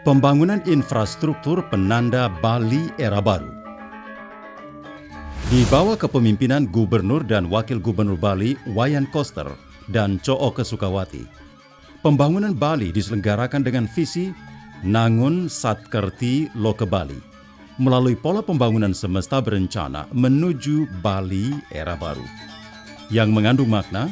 Pembangunan infrastruktur penanda Bali era baru. Di bawah kepemimpinan Gubernur dan Wakil Gubernur Bali Wayan Koster dan Cooke Sukawati, pembangunan Bali diselenggarakan dengan visi Nangun Satkerti Loke Bali melalui pola pembangunan semesta berencana menuju Bali era baru yang mengandung makna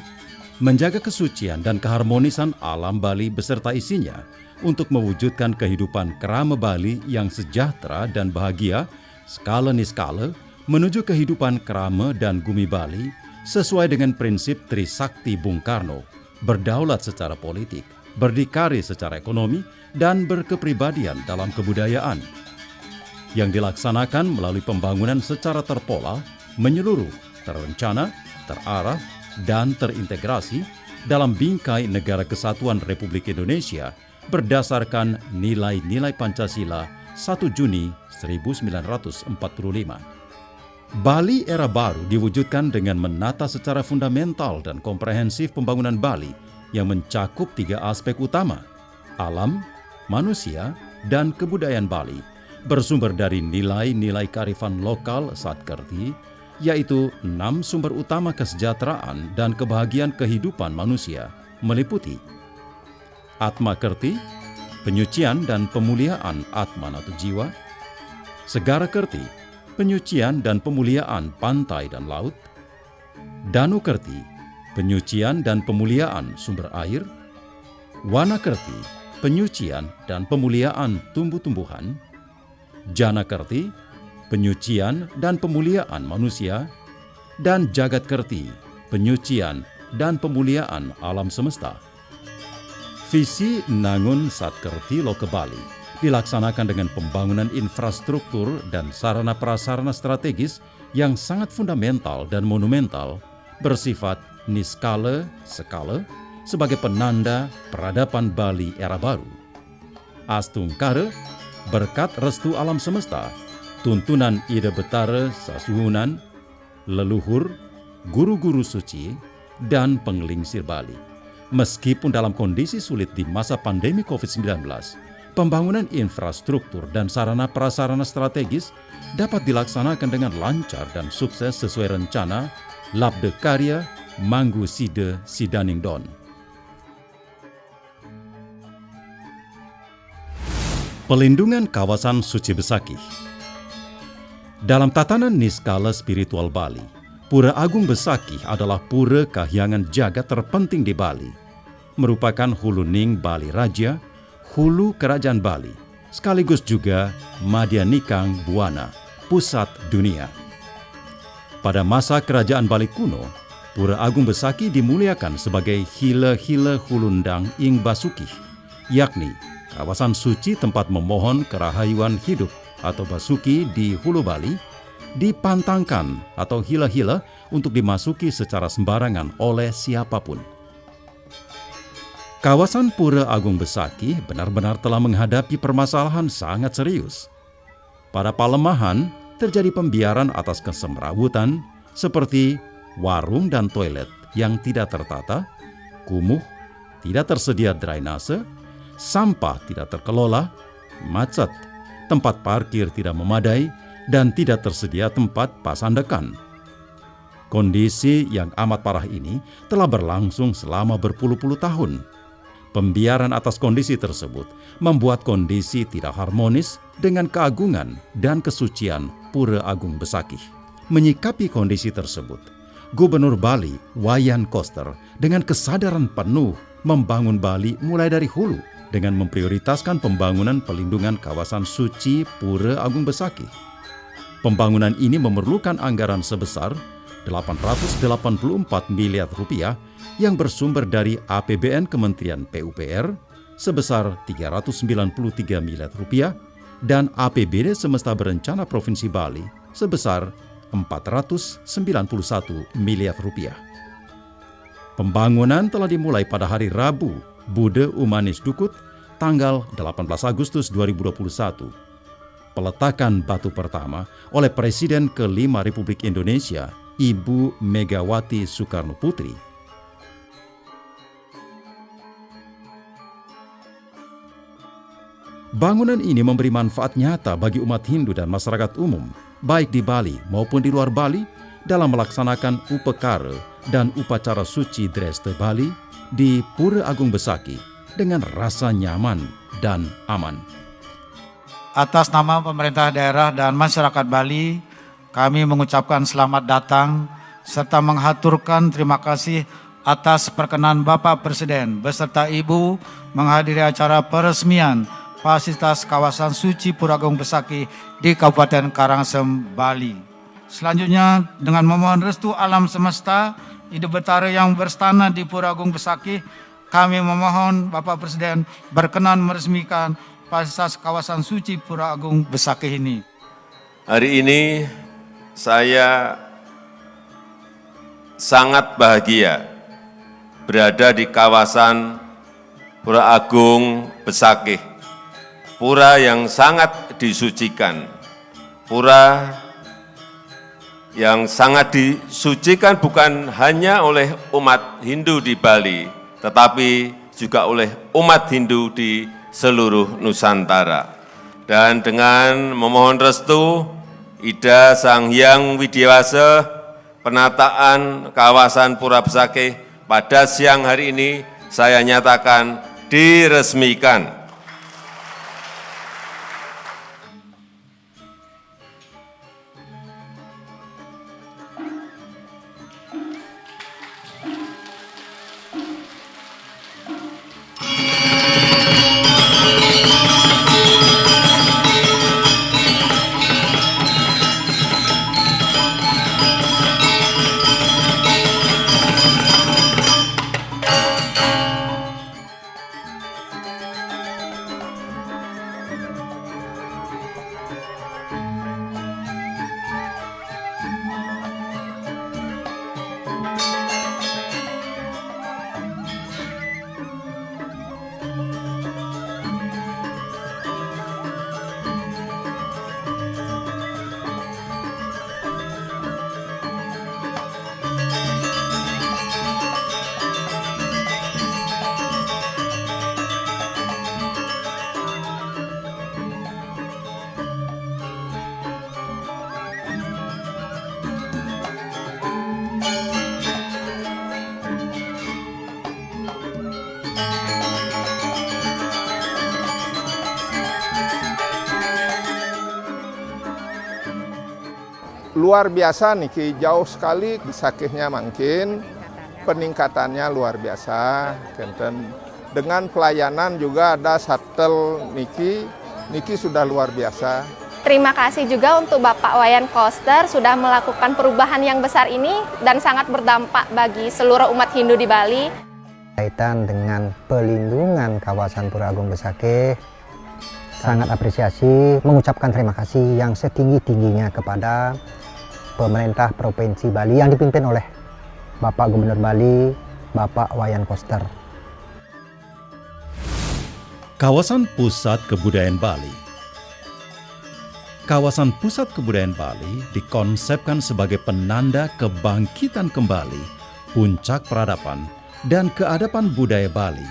menjaga kesucian dan keharmonisan alam Bali beserta isinya untuk mewujudkan kehidupan kerama Bali yang sejahtera dan bahagia skala niskala menuju kehidupan kerama dan gumi Bali sesuai dengan prinsip Trisakti Bung Karno, berdaulat secara politik, berdikari secara ekonomi, dan berkepribadian dalam kebudayaan yang dilaksanakan melalui pembangunan secara terpola, menyeluruh, terencana, terarah, dan terintegrasi dalam bingkai Negara Kesatuan Republik Indonesia berdasarkan nilai-nilai Pancasila 1 Juni 1945. Bali era baru diwujudkan dengan menata secara fundamental dan komprehensif pembangunan Bali yang mencakup 3 aspek utama: alam, manusia, dan kebudayaan Bali, bersumber dari nilai-nilai kearifan lokal Satkerti, yaitu 6 sumber utama kesejahteraan dan kebahagiaan kehidupan manusia, meliputi Atma Kerti, penyucian dan pemuliaan Atman atau jiwa; Segara Kerti, penyucian dan pemuliaan pantai dan laut; Danu Kerti, penyucian dan pemuliaan sumber air; Wana Kerti, penyucian dan pemuliaan tumbuh-tumbuhan; Jana Kerti, penyucian dan pemuliaan manusia; dan Jagat Kerti, penyucian dan pemuliaan alam semesta. Visi Nangun Satkerti Loke Bali dilaksanakan dengan pembangunan infrastruktur dan sarana prasarana strategis yang sangat fundamental dan monumental, bersifat niskala skala sebagai penanda peradaban Bali era baru. Astungkara, berkat restu alam semesta, tuntunan Ida Betara Sasuhunan, leluhur, guru-guru suci, dan penglingsir Bali. Meskipun dalam kondisi sulit di masa pandemi COVID-19, pembangunan infrastruktur dan sarana prasarana strategis dapat dilaksanakan dengan lancar dan sukses sesuai rencana Labde Karya Manggu Side Sidaningdon. Pelindungan kawasan suci Besakih. Dalam tatanan niskala spiritual Bali, Pura Agung Besakih adalah pura kahyangan jagat terpenting di Bali, merupakan hulu ning Bali Raja, hulu kerajaan Bali, sekaligus juga Madyanikang Buana, pusat dunia. Pada masa kerajaan Bali kuno, Pura Agung Besakih dimuliakan sebagai hila-hila hulundang ing Basukih, yakni kawasan suci tempat memohon kerahayuan hidup atau Basuki di hulu Bali, dipantangkan atau hila-hila untuk dimasuki secara sembarangan oleh siapapun. Kawasan Pura Agung Besakih benar-benar telah menghadapi permasalahan sangat serius. Pada Palemahan terjadi pembiaran atas kesemrawutan seperti warung dan toilet yang tidak tertata, kumuh, tidak tersedia drainase, sampah tidak terkelola, macet, tempat parkir tidak memadai, dan tidak tersedia tempat pasandekan. Kondisi yang amat parah ini telah berlangsung selama berpuluh-puluh tahun. Pembiaran atas kondisi tersebut membuat kondisi tidak harmonis dengan keagungan dan kesucian Pura Agung Besakih. Menyikapi kondisi tersebut, Gubernur Bali Wayan Koster dengan kesadaran penuh membangun Bali mulai dari hulu dengan memprioritaskan pembangunan pelindungan kawasan suci Pura Agung Besakih. Pembangunan ini memerlukan anggaran sebesar 884 miliar rupiah yang bersumber dari APBN Kementerian PUPR sebesar 393 miliar rupiah dan APBD Semesta Berencana Provinsi Bali sebesar 491 miliar rupiah. Pembangunan telah dimulai pada hari Rabu, Bude Umanis Dukut, tanggal 18 Agustus 2021. Peletakan batu pertama oleh Presiden ke-5 Republik Indonesia, Ibu Megawati Soekarno Putri. Bangunan ini memberi manfaat nyata bagi umat Hindu dan masyarakat umum, baik di Bali maupun di luar Bali, dalam melaksanakan upekara dan upacara suci Dreste Bali di Pura Agung Besaki dengan rasa nyaman dan aman. Atas nama pemerintah daerah dan masyarakat Bali, kami mengucapkan selamat datang serta menghaturkan terima kasih atas perkenan Bapak Presiden beserta Ibu menghadiri acara peresmian fasilitas kawasan suci Pura Agung Besaki di Kabupaten Karangasem, Bali. Selanjutnya, dengan memohon restu alam semesta, Ide Betara yang berstana di Pura Agung Besaki, kami memohon Bapak Presiden berkenan meresmikan fasilitas kawasan suci Pura Agung Besaki ini. Hari ini saya sangat bahagia berada di kawasan Pura Agung Besaki. Pura yang sangat disucikan, pura yang sangat disucikan bukan hanya oleh umat Hindu di Bali, tetapi juga oleh umat Hindu di seluruh Nusantara. Dan dengan memohon restu Ida Sang Hyang Widiawasa, penataan kawasan Pura Besaki pada siang hari ini saya nyatakan diresmikan. Luar biasa niki, jauh sekali Besakihnya makin peningkatannya luar biasa. Dengan pelayanan juga ada shuttle niki sudah luar biasa. Terima kasih juga untuk Bapak Wayan Koster sudah melakukan perubahan yang besar ini dan sangat berdampak bagi seluruh umat Hindu di Bali. Kaitan dengan pelindungan kawasan Pura Agung Besaki, sangat apresiasi, mengucapkan terima kasih yang setinggi-tingginya kepada pemerintah Provinsi Bali yang dipimpin oleh Bapak Gubernur Bali, Bapak Wayan Koster. Kawasan Pusat Kebudayaan Bali. Kawasan Pusat Kebudayaan Bali dikonsepkan sebagai penanda kebangkitan kembali, puncak peradaban, dan keadapan budaya Bali.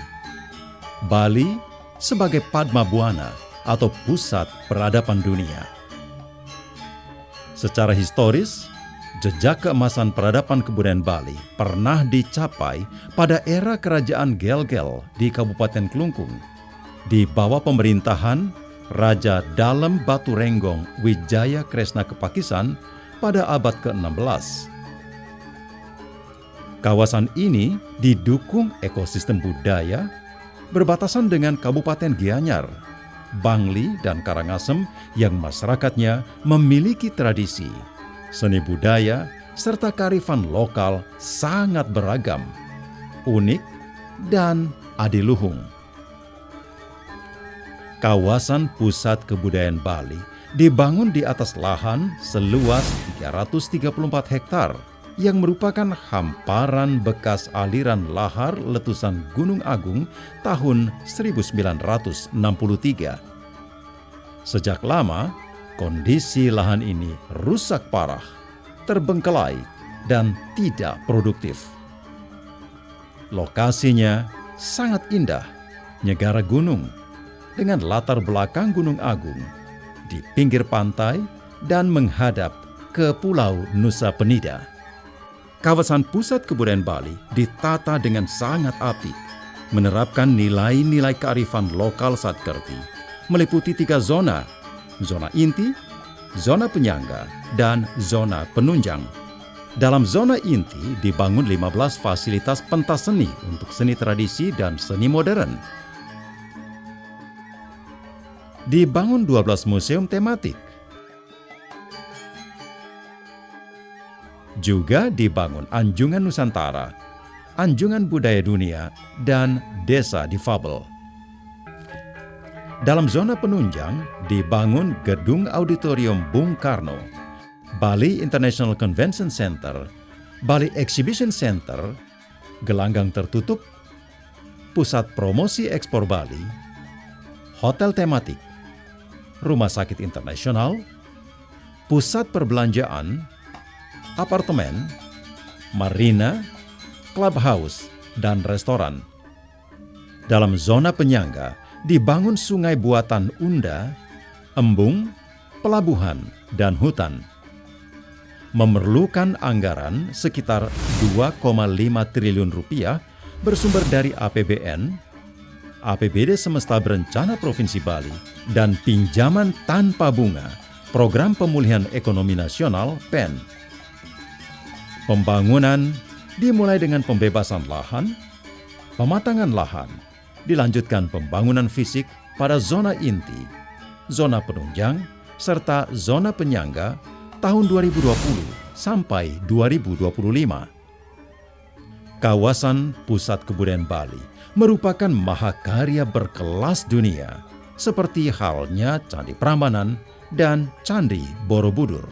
Bali sebagai Padma Buana atau pusat peradaban dunia. Secara historis, jejak keemasan peradaban kebudayaan Bali pernah dicapai pada era Kerajaan Gel-Gel di Kabupaten Klungkung, di bawah pemerintahan Raja Dalem Batu Renggong Wijaya Kresna Kepakisan pada abad ke-16. Kawasan ini didukung ekosistem budaya berbatasan dengan Kabupaten Gianyar, Bangli, dan Karangasem yang masyarakatnya memiliki tradisi, seni budaya, serta kearifan lokal sangat beragam, unik, dan adiluhung. Kawasan Pusat Kebudayaan Bali dibangun di atas lahan seluas 334 hektar yang merupakan hamparan bekas aliran lahar letusan Gunung Agung tahun 1963. Sejak lama, kondisi lahan ini rusak parah, terbengkelai, dan tidak produktif. Lokasinya sangat indah, nyegara gunung, dengan latar belakang Gunung Agung di pinggir pantai dan menghadap ke Pulau Nusa Penida. Kawasan pusat kebudayaan Bali ditata dengan sangat apik, menerapkan nilai-nilai kearifan lokal Satkerti, meliputi 3 zona: zona inti, zona penyangga, dan zona penunjang. Dalam zona inti dibangun 15 fasilitas pentas seni untuk seni tradisi dan seni modern. Dibangun 12 museum tematik. Juga dibangun Anjungan Nusantara, Anjungan Budaya Dunia, dan Desa Difabel. Dalam zona penunjang dibangun Gedung Auditorium Bung Karno, Bali International Convention Center, Bali Exhibition Center, gelanggang tertutup, pusat promosi ekspor Bali, hotel tematik, rumah sakit internasional, pusat perbelanjaan, apartemen, marina, clubhouse, dan restoran. Dalam zona penyangga dibangun sungai buatan Unda, embung, pelabuhan, dan hutan. Memerlukan anggaran sekitar 2,5 triliun rupiah bersumber dari APBN, APBD Semesta Berencana Provinsi Bali, dan pinjaman tanpa bunga Program Pemulihan Ekonomi Nasional (PEN). Pembangunan dimulai dengan pembebasan lahan, pematangan lahan, dilanjutkan pembangunan fisik pada zona inti, zona penunjang, serta zona penyangga tahun 2020 sampai 2025. Kawasan Pusat Kebudayaan Bali merupakan mahakarya berkelas dunia, seperti halnya Candi Prambanan dan Candi Borobudur.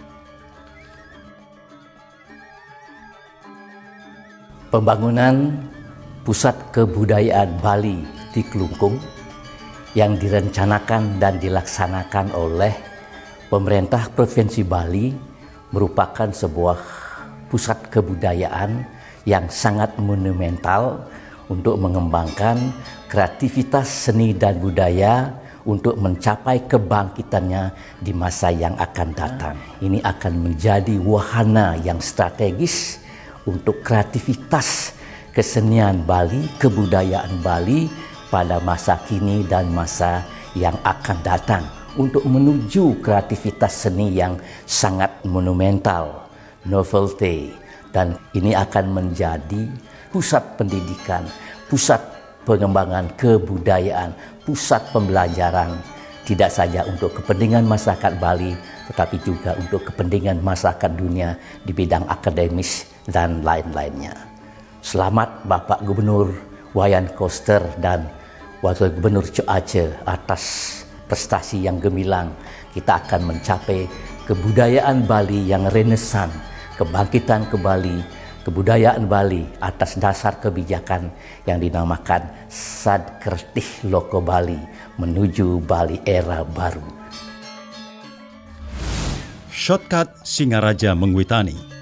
Pembangunan Pusat Kebudayaan Bali di Kelungkung yang direncanakan dan dilaksanakan oleh Pemerintah Provinsi Bali merupakan sebuah pusat kebudayaan yang sangat monumental untuk mengembangkan kreativitas seni dan budaya untuk mencapai kebangkitannya di masa yang akan datang. Ini akan menjadi wahana yang strategis untuk kreativitas kesenian Bali, kebudayaan Bali pada masa kini dan masa yang akan datang, untuk menuju kreativitas seni yang sangat monumental, novelty, dan ini akan menjadi pusat pendidikan, pusat pengembangan kebudayaan, pusat pembelajaran, tidak saja untuk kepentingan masyarakat Bali, tetapi juga untuk kepentingan masyarakat dunia di bidang akademis dan lain-lainnya. Selamat Bapak Gubernur Wayan Koster dan Wakil Gubernur Chok Aceh atas prestasi yang gemilang. Kita akan mencapai kebudayaan Bali yang renesan, kebangkitan kebudayaan Bali atas dasar kebijakan yang dinamakan Satkertih Loko Bali menuju Bali era baru. Shortcut Singaraja Mengwitani.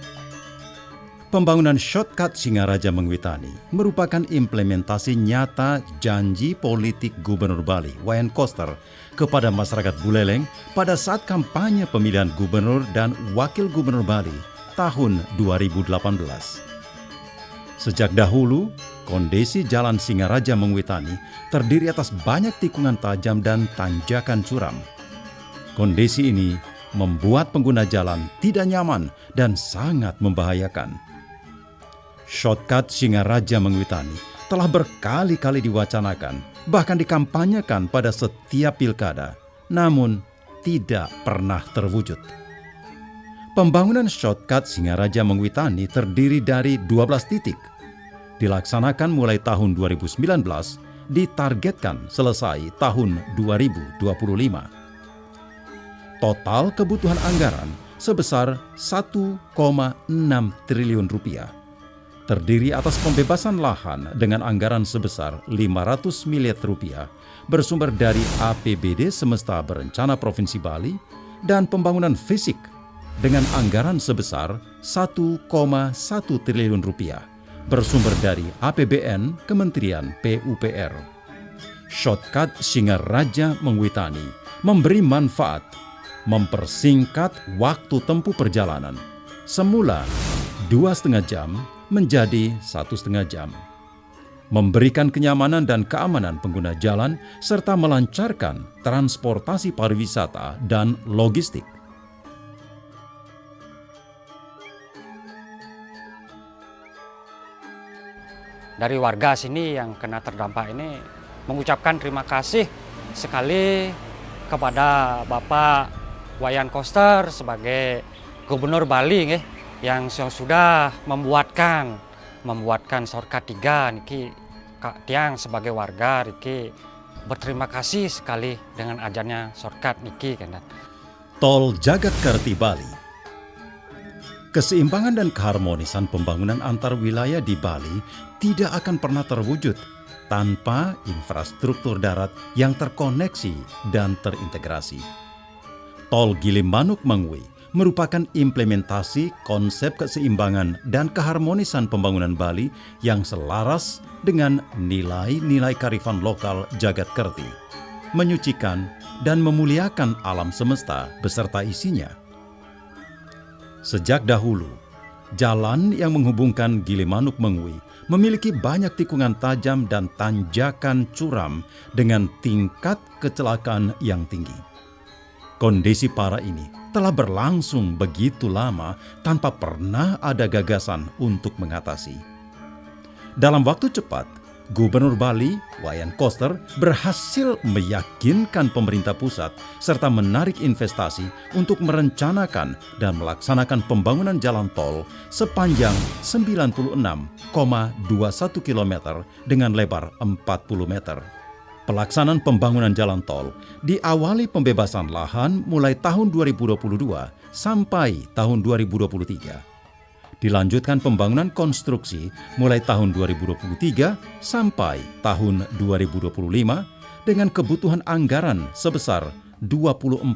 Pembangunan Shortcut Singaraja Mengwitani merupakan implementasi nyata janji politik Gubernur Bali, Wayan Koster, kepada masyarakat Buleleng pada saat kampanye pemilihan Gubernur dan Wakil Gubernur Bali tahun 2018. Sejak dahulu, kondisi Jalan Singaraja Mengwitani terdiri atas banyak tikungan tajam dan tanjakan curam. Kondisi ini membuat pengguna jalan tidak nyaman dan sangat membahayakan. Shortcut Singaraja Mengwitani telah berkali-kali diwacanakan, bahkan dikampanyekan pada setiap pilkada, namun tidak pernah terwujud. Pembangunan Shortcut Singaraja Mengwitani terdiri dari 12 titik. Dilaksanakan mulai tahun 2019, ditargetkan selesai tahun 2025. Total kebutuhan anggaran sebesar 1,6 triliun rupiah. Terdiri atas pembebasan lahan dengan anggaran sebesar 500 miliar rupiah bersumber dari APBD Semesta Berencana Provinsi Bali dan pembangunan fisik dengan anggaran sebesar 1,1 triliun rupiah bersumber dari APBN Kementerian PUPR. shortcut Singaraja Mengwitani memberi manfaat, mempersingkat waktu tempuh perjalanan. Semula 2,5 jam menjadi 1,5 jam. Memberikan kenyamanan dan keamanan pengguna jalan serta melancarkan transportasi pariwisata dan logistik. Dari warga sini yang kena terdampak ini mengucapkan terima kasih sekali kepada Bapak Wayan Koster sebagai Gubernur Bali yang sudah membuatkan shortcut 3 niki Kak Tiang sebagai warga niki berterima kasih sekali dengan ajarnya shortcut niki kan. Tol Jagadkerti Bali. Keseimbangan dan keharmonisan pembangunan antar wilayah di Bali tidak akan pernah terwujud tanpa infrastruktur darat yang terkoneksi dan terintegrasi. Tol Gilimanuk Mengwi merupakan implementasi konsep keseimbangan dan keharmonisan pembangunan Bali yang selaras dengan nilai-nilai kearifan lokal Jagadkerti, menyucikan dan memuliakan alam semesta beserta isinya. Sejak dahulu, jalan yang menghubungkan Gilimanuk Mengwi memiliki banyak tikungan tajam dan tanjakan curam dengan tingkat kecelakaan yang tinggi. Kondisi parah ini telah berlangsung begitu lama tanpa pernah ada gagasan untuk mengatasi. Dalam waktu cepat, Gubernur Bali, Wayan Koster, berhasil meyakinkan pemerintah pusat serta menarik investasi untuk merencanakan dan melaksanakan pembangunan jalan tol sepanjang 96,21 km dengan lebar 40 meter. Pelaksanaan pembangunan jalan tol diawali pembebasan lahan mulai tahun 2022 sampai tahun 2023. Dilanjutkan pembangunan konstruksi mulai tahun 2023 sampai tahun 2025 dengan kebutuhan anggaran sebesar 24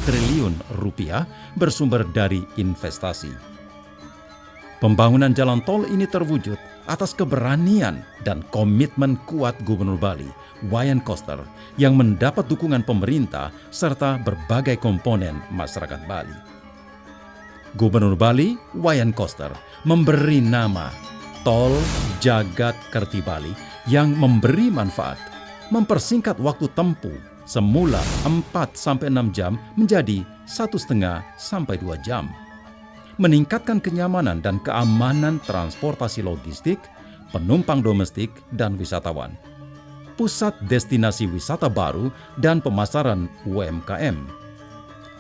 triliun rupiah bersumber dari investasi. Pembangunan jalan tol ini terwujud atas keberanian dan komitmen kuat Gubernur Bali, Wayan Koster, yang mendapat dukungan pemerintah serta berbagai komponen masyarakat Bali. Gubernur Bali, Wayan Koster, memberi nama Tol Jagadkerti Bali yang memberi manfaat, mempersingkat waktu tempuh semula 4-6 jam menjadi 1,5 sampai 2 jam. Meningkatkan kenyamanan dan keamanan transportasi logistik, penumpang domestik dan wisatawan. Pusat destinasi wisata baru dan pemasaran UMKM.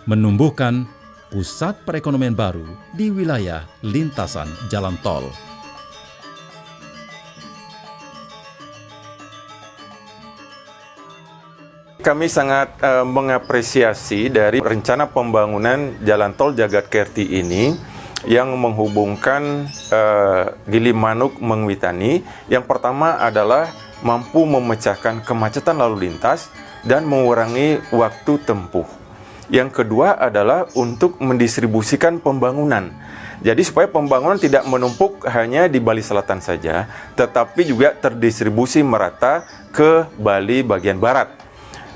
Menumbuhkan pusat perekonomian baru di wilayah lintasan jalan tol. Kami sangat mengapresiasi dari rencana pembangunan jalan tol Jagadkerti ini yang menghubungkan Gilimanuk Mengwitani. Yang pertama adalah mampu memecahkan kemacetan lalu lintas dan mengurangi waktu tempuh. Yang kedua adalah untuk mendistribusikan pembangunan. Jadi supaya pembangunan tidak menumpuk hanya di Bali Selatan saja, tetapi juga terdistribusi merata ke Bali bagian barat.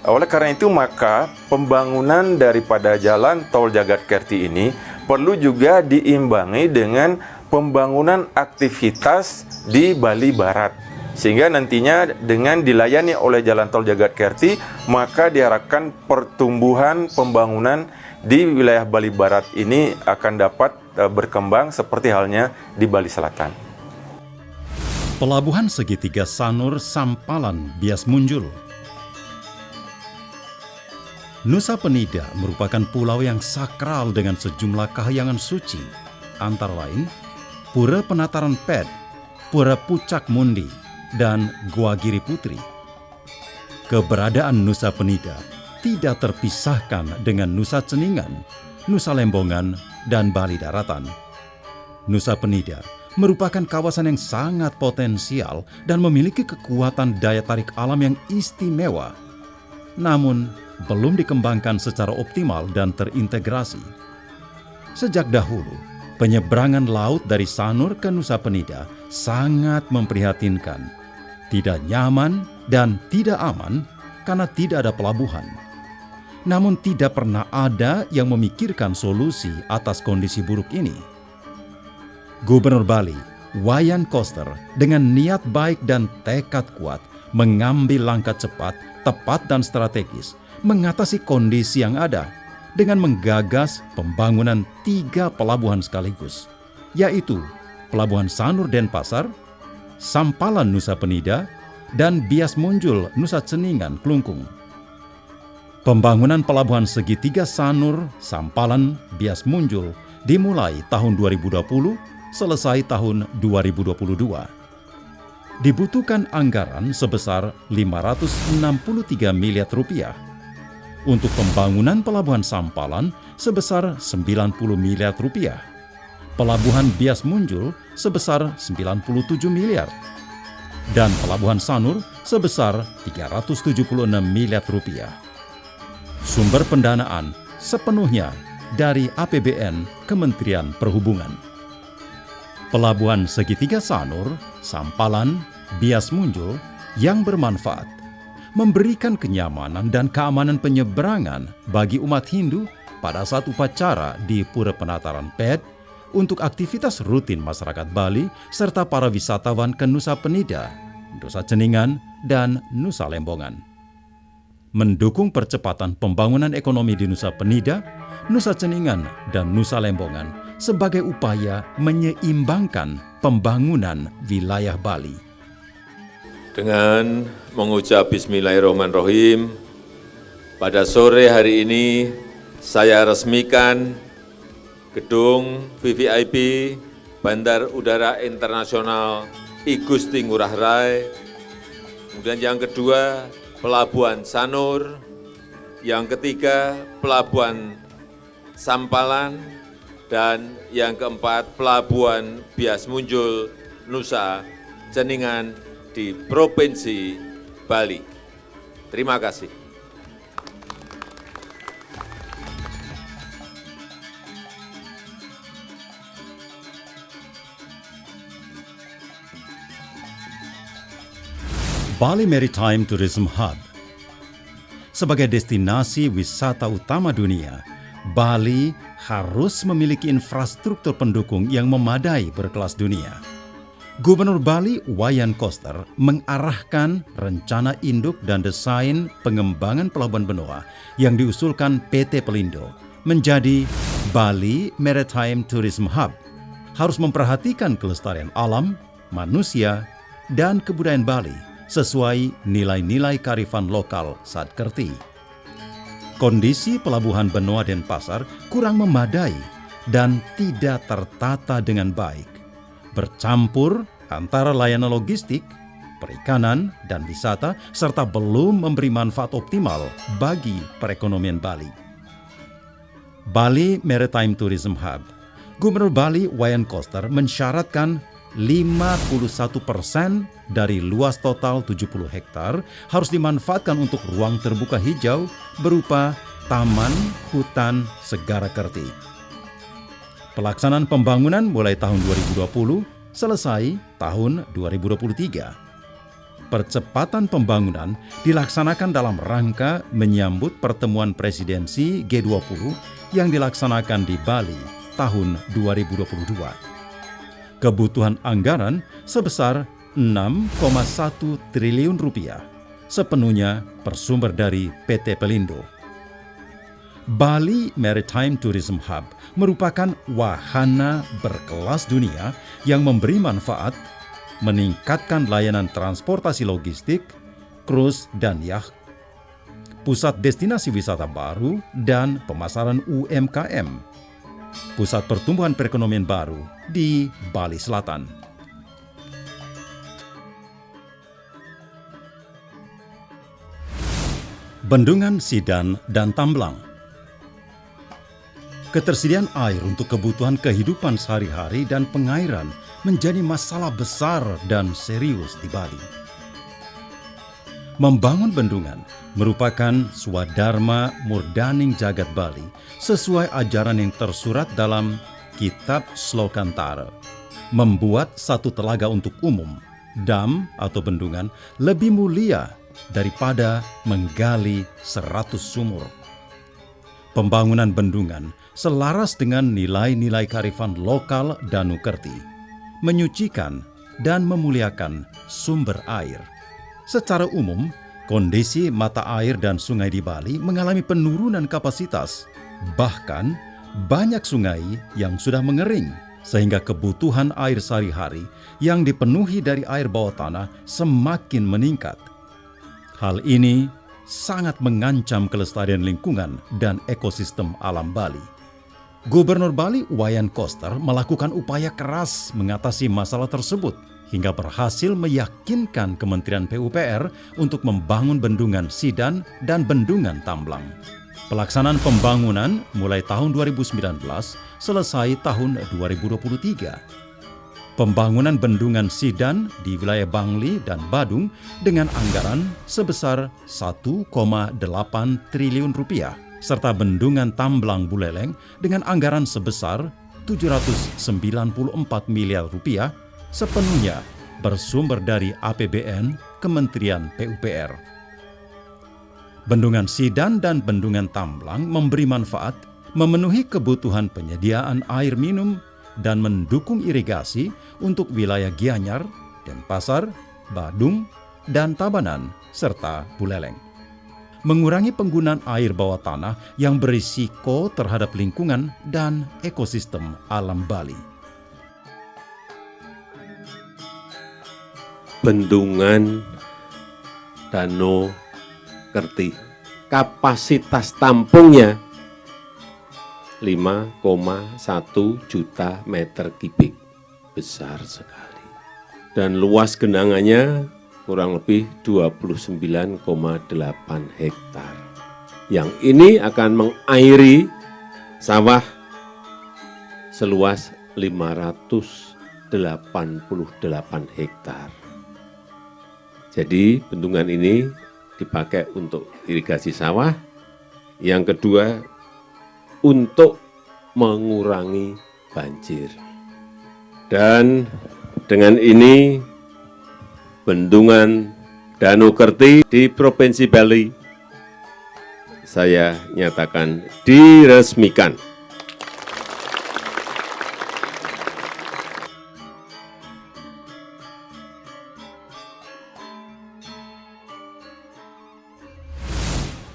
Oleh karena itu maka pembangunan daripada jalan tol Jagadkerti ini perlu juga diimbangi dengan pembangunan aktivitas di Bali Barat. Sehingga nantinya dengan dilayani oleh jalan tol Jagadkerti, maka diharapkan pertumbuhan pembangunan di wilayah Bali Barat ini akan dapat berkembang seperti halnya di Bali Selatan. Pelabuhan Segitiga Sanur Sampalan bias muncul. Nusa Penida merupakan pulau yang sakral dengan sejumlah kahyangan suci, antara lain Pura Penataran Pet, Pura Pucak Mundi, dan Gua Giri Putri. Keberadaan Nusa Penida tidak terpisahkan dengan Nusa Ceningan, Nusa Lembongan, dan Bali Daratan. Nusa Penida merupakan kawasan yang sangat potensial dan memiliki kekuatan daya tarik alam yang istimewa, namun belum dikembangkan secara optimal dan terintegrasi. Sejak dahulu, penyeberangan laut dari Sanur ke Nusa Penida sangat memprihatinkan. Tidak nyaman dan tidak aman karena tidak ada pelabuhan. Namun tidak pernah ada yang memikirkan solusi atas kondisi buruk ini. Gubernur Bali, Wayan Koster, dengan niat baik dan tekad kuat mengambil langkah cepat, tepat dan strategis mengatasi kondisi yang ada dengan menggagas pembangunan 3 pelabuhan sekaligus, yaitu Pelabuhan Sanur Denpasar, Sampalan Nusa Penida, dan Bias Munjul Nusa Ceningan Klungkung. Pembangunan pelabuhan segitiga Sanur, Sampalan, Bias Munjul dimulai tahun 2020, selesai tahun 2022. Dibutuhkan anggaran sebesar 563 miliar rupiah. Untuk pembangunan pelabuhan Sampalan sebesar 90 miliar rupiah. Pelabuhan Bias Munjul sebesar 97 miliar. Dan pelabuhan Sanur sebesar 376 miliar rupiah. Sumber pendanaan sepenuhnya dari APBN Kementerian Perhubungan. Pelabuhan segitiga Sanur, Sampalan, Bias Munjul yang bermanfaat, memberikan kenyamanan dan keamanan penyeberangan bagi umat Hindu pada saat upacara di Pura Penataran PED untuk aktivitas rutin masyarakat Bali serta para wisatawan ke Nusa Penida, Nusa Ceningan, dan Nusa Lembongan. Mendukung percepatan pembangunan ekonomi di Nusa Penida, Nusa Ceningan, dan Nusa Lembongan sebagai upaya menyeimbangkan pembangunan wilayah Bali. Dengan mengucap Bismillahirrahmanirrahim, pada sore hari ini saya resmikan Gedung VVIP Bandar Udara Internasional I Gusti Ngurah Rai. Kemudian yang kedua, Pelabuhan Sanur. Yang ketiga, Pelabuhan Sampalan. Dan yang keempat, Pelabuhan Bias Munjul Nusa Ceningan di Provinsi Bali. Terima kasih. Bali Maritime Tourism Hub. Sebagai destinasi wisata utama dunia, Bali harus memiliki infrastruktur pendukung yang memadai berkelas dunia. Gubernur Bali, Wayan Koster, mengarahkan rencana induk dan desain pengembangan pelabuhan Benoa yang diusulkan PT Pelindo menjadi Bali Maritime Tourism Hub. Harus memperhatikan kelestarian alam, manusia, dan kebudayaan Bali sesuai nilai-nilai kearifan lokal Satkerti. Kondisi pelabuhan Benoa Denpasar kurang memadai dan tidak tertata dengan baik. Bercampur antara layanan logistik, perikanan, dan wisata, serta belum memberi manfaat optimal bagi perekonomian Bali. Bali Maritime Tourism Hub. Gubernur Bali Wayan Koster mensyaratkan 51% dari luas total 70 hektar harus dimanfaatkan untuk ruang terbuka hijau berupa taman hutan Segara Kerti. Pelaksanaan pembangunan mulai tahun 2020, selesai tahun 2023. Percepatan pembangunan dilaksanakan dalam rangka menyambut pertemuan presidensi G20 yang dilaksanakan di Bali tahun 2022. Kebutuhan anggaran sebesar 6,1 triliun rupiah, sepenuhnya bersumber dari PT Pelindo. Bali Maritime Tourism Hub merupakan wahana berkelas dunia yang memberi manfaat, meningkatkan layanan transportasi logistik, cruise dan yacht, pusat destinasi wisata baru dan pemasaran UMKM, pusat pertumbuhan perekonomian baru di Bali Selatan. Bendungan Sidan dan Tamblang. Ketersediaan air untuk kebutuhan kehidupan sehari-hari dan pengairan menjadi masalah besar dan serius di Bali. Membangun bendungan merupakan swadharma murdaning jagat Bali sesuai ajaran yang tersurat dalam Kitab Slokantara. Membuat satu telaga untuk umum dam atau bendungan lebih mulia daripada menggali 100 sumur. Pembangunan bendungan selaras dengan nilai-nilai kearifan lokal Danu Kerti, menyucikan dan memuliakan sumber air. Secara umum, kondisi mata air dan sungai di Bali mengalami penurunan kapasitas. Bahkan, banyak sungai yang sudah mengering, sehingga kebutuhan air sehari-hari yang dipenuhi dari air bawah tanah semakin meningkat. Hal ini sangat mengancam kelestarian lingkungan dan ekosistem alam Bali. Gubernur Bali Wayan Koster melakukan upaya keras mengatasi masalah tersebut hingga berhasil meyakinkan Kementerian PUPR untuk membangun bendungan Sidan dan bendungan Tamblang. Pelaksanaan pembangunan mulai tahun 2019 selesai tahun 2023. Pembangunan bendungan Sidan di wilayah Bangli dan Badung dengan anggaran sebesar 1,8 triliun rupiah, serta bendungan Tamblang Buleleng dengan anggaran sebesar 794 miliar rupiah sepenuhnya bersumber dari APBN Kementerian PUPR. Bendungan Sidan dan bendungan Tamblang memberi manfaat, memenuhi kebutuhan penyediaan air minum dan mendukung irigasi untuk wilayah Gianyar, Denpasar, Badung, dan Tabanan, serta Buleleng. Mengurangi penggunaan air bawah tanah yang berisiko terhadap lingkungan dan ekosistem alam Bali. Bendungan Danau Kerti, kapasitas tampungnya 5,1 juta meter kubik, besar sekali. Dan luas genangannya kurang lebih 29,8 hektar. Yang ini akan mengairi sawah seluas 588 hektar. Jadi bendungan ini dipakai untuk irigasi sawah. Yang kedua, untuk mengurangi banjir. Dan dengan ini bendungan Danau Kerti di Provinsi Bali saya nyatakan diresmikan.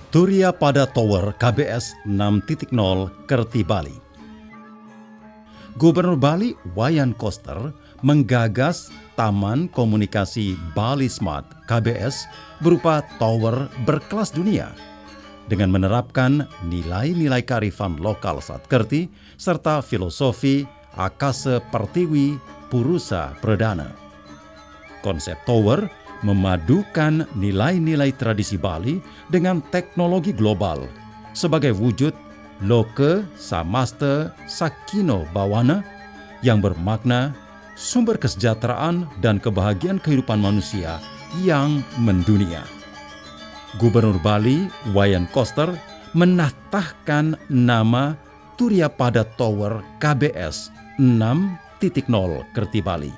Turiya Pada Tower KBS 6.0 Kerti Bali. Gubernur Bali Wayan Koster menggagas Taman Komunikasi Bali Smart KBS berupa tower berkelas dunia dengan menerapkan nilai-nilai kearifan lokal Sat Kerti serta filosofi Akasa Pertiwi Purusa Pradana. Konsep tower memadukan nilai-nilai tradisi Bali dengan teknologi global sebagai wujud Loke Samaste Sakino Bawana yang bermakna sumber kesejahteraan dan kebahagiaan kehidupan manusia yang mendunia. Gubernur Bali Wayan Koster menatahkan nama Turiya Pada Tower KBS 6.0 Kerti Bali.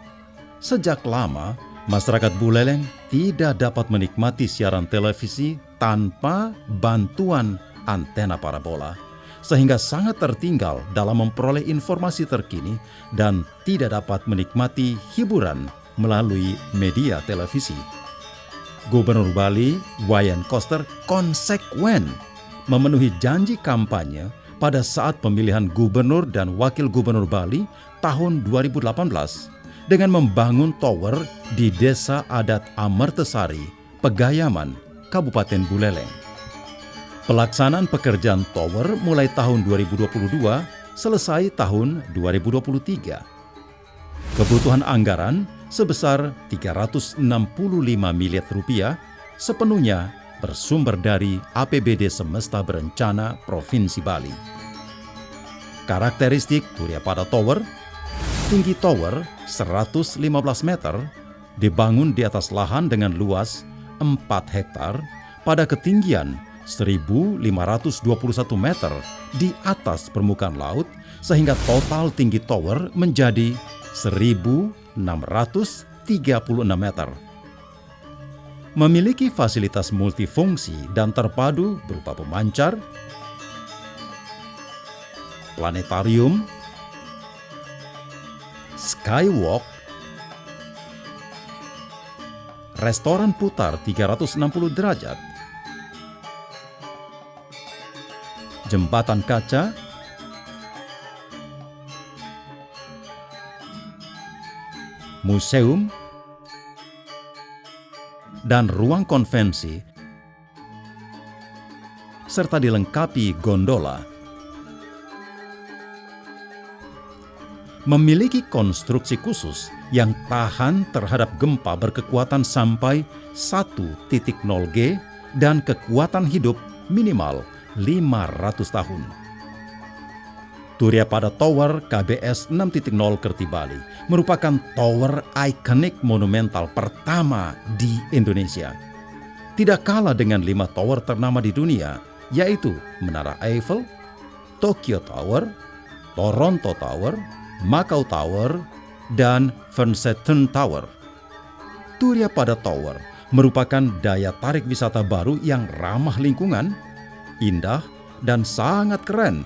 Sejak lama, masyarakat Buleleng tidak dapat menikmati siaran televisi tanpa bantuan antena parabola, sehingga sangat tertinggal dalam memperoleh informasi terkini dan tidak dapat menikmati hiburan melalui media televisi. Gubernur Bali Wayan Koster konsekuen memenuhi janji kampanye pada saat pemilihan gubernur dan wakil gubernur Bali tahun 2018 dengan membangun tower di Desa Adat Amertesari, Pegayaman, Kabupaten Buleleng. Pelaksanaan pekerjaan tower mulai tahun 2022 selesai tahun 2023. Kebutuhan anggaran sebesar 365 miliar rupiah sepenuhnya bersumber dari APBD Semesta Berencana Provinsi Bali. Karakteristik Turiya Pada Tower: tinggi tower 115 meter, dibangun di atas lahan dengan luas 4 hektar pada ketinggian 1.521 meter di atas permukaan laut, sehingga total tinggi tower menjadi 1.635 36 meter. Memiliki fasilitas multifungsi dan terpadu berupa pemancar, planetarium, skywalk, restoran putar 360 derajat, jembatan kaca, museum, dan ruang konvensi, serta dilengkapi gondola. Memiliki konstruksi khusus yang tahan terhadap gempa berkekuatan sampai 1.0 G dan kekuatan hidup minimal 500 tahun. Turya Pada Tower KBS 6.0 Kerti Bali merupakan tower ikonik monumental pertama di Indonesia. Tidak kalah dengan 5 tower ternama di dunia, yaitu Menara Eiffel, Tokyo Tower, Toronto Tower, Macau Tower, dan Vansetten Tower. Turya Pada Tower merupakan daya tarik wisata baru yang ramah lingkungan, indah, dan sangat keren.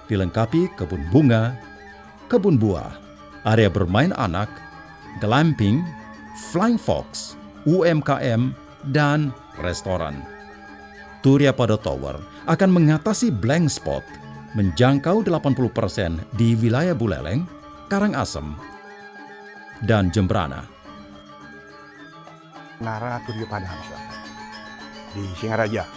Dilengkapi kebun bunga, kebun buah, area bermain anak, glamping, flying fox, UMKM, dan restoran. Turya Pada Tower akan mengatasi blank spot menjangkau 80% di wilayah Buleleng, Karangasem, dan Jembrana. Menara Turya Pada di Singaraja.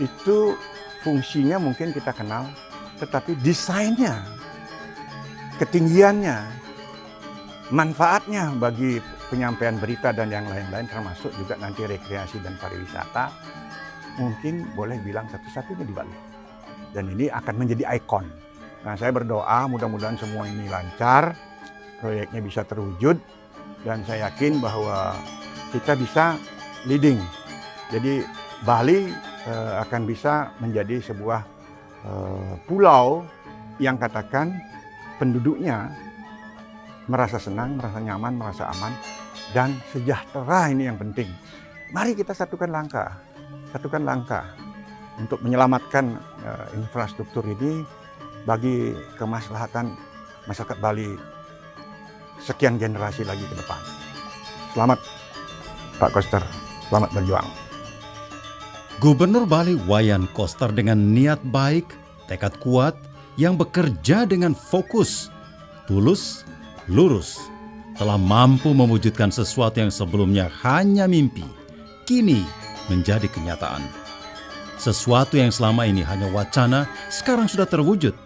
Itu fungsinya mungkin kita kenal, tetapi desainnya, ketinggiannya, manfaatnya bagi penyampaian berita dan yang lain-lain, termasuk juga nanti rekreasi dan pariwisata, mungkin boleh bilang satu-satunya di Bali. Dan ini akan menjadi ikon. Nah, saya berdoa mudah-mudahan semua ini lancar, proyeknya bisa terwujud, dan saya yakin bahwa kita bisa leading. Jadi Bali akan bisa menjadi sebuah pulau yang katakan penduduknya merasa senang, merasa nyaman, merasa aman, dan sejahtera. Ini yang penting. Mari kita satukan langkah untuk menyelamatkan infrastruktur ini bagi kemaslahatan masyarakat Bali sekian generasi lagi ke depan. Selamat Pak Koster, selamat berjuang. Gubernur Bali Wayan Koster dengan niat baik, tekad kuat, yang bekerja dengan fokus, tulus, lurus, telah mampu mewujudkan sesuatu yang sebelumnya hanya mimpi, kini menjadi kenyataan. Sesuatu yang selama ini hanya wacana, sekarang sudah terwujud.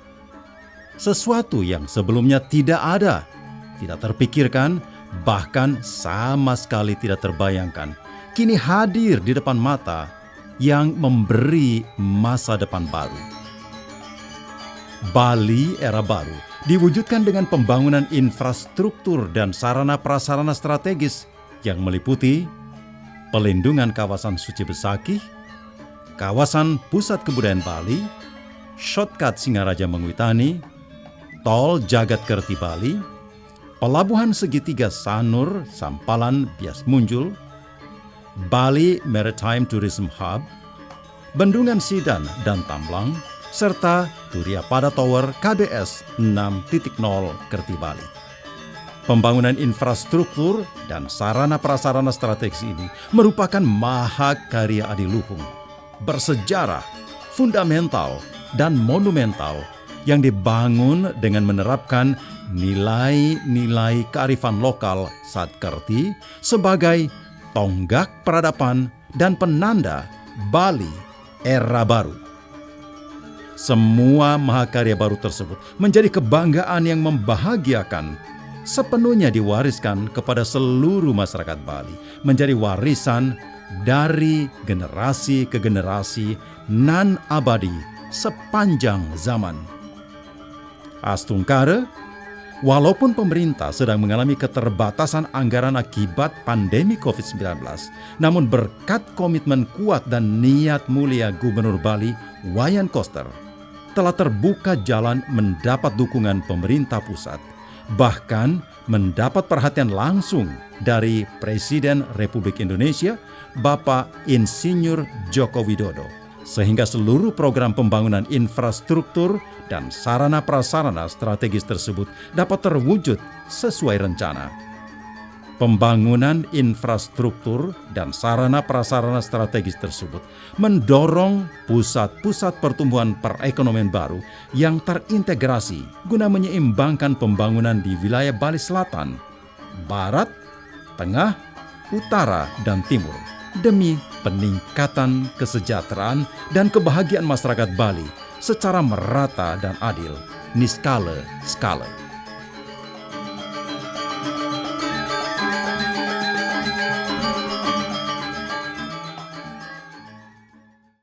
Sesuatu yang sebelumnya tidak ada, tidak terpikirkan, bahkan sama sekali tidak terbayangkan, kini hadir di depan mata, yang memberi masa depan baru. Bali era baru diwujudkan dengan pembangunan infrastruktur dan sarana prasarana strategis yang meliputi pelindungan kawasan Suci Besakih, kawasan pusat kebudayaan Bali, shortcut Singaraja Mengwitani, tol Jagat Kerti Bali, pelabuhan segitiga Sanur, Sampalan, Bias Munjul, Bali Maritime Tourism Hub, Bendungan Sidan dan Tamblang, serta Turya Pada Tower KBS 6.0 Kerti Bali. Pembangunan infrastruktur dan sarana prasarana strategis ini merupakan mahakarya adiluhung, bersejarah, fundamental, dan monumental yang dibangun dengan menerapkan nilai-nilai kearifan lokal Satkerti sebagai tonggak peradaban dan penanda Bali era baru. Semua mahakarya baru tersebut menjadi kebanggaan yang membahagiakan, sepenuhnya diwariskan kepada seluruh masyarakat Bali, menjadi warisan dari generasi ke generasi nan abadi sepanjang zaman. Astungkare, walaupun pemerintah sedang mengalami keterbatasan anggaran akibat pandemi COVID-19, namun berkat komitmen kuat dan niat mulia Gubernur Bali Wayan Koster, telah terbuka jalan mendapat dukungan pemerintah pusat, bahkan mendapat perhatian langsung dari Presiden Republik Indonesia, Bapak Insinyur Joko Widodo, sehingga seluruh program pembangunan infrastruktur dan sarana prasarana strategis tersebut dapat terwujud sesuai rencana. Pembangunan infrastruktur dan sarana prasarana strategis tersebut mendorong pusat-pusat pertumbuhan perekonomian baru yang terintegrasi guna menyeimbangkan pembangunan di wilayah Bali Selatan, Barat, Tengah, Utara, dan Timur demi peningkatan kesejahteraan dan kebahagiaan masyarakat Bali secara merata dan adil, niskala skala.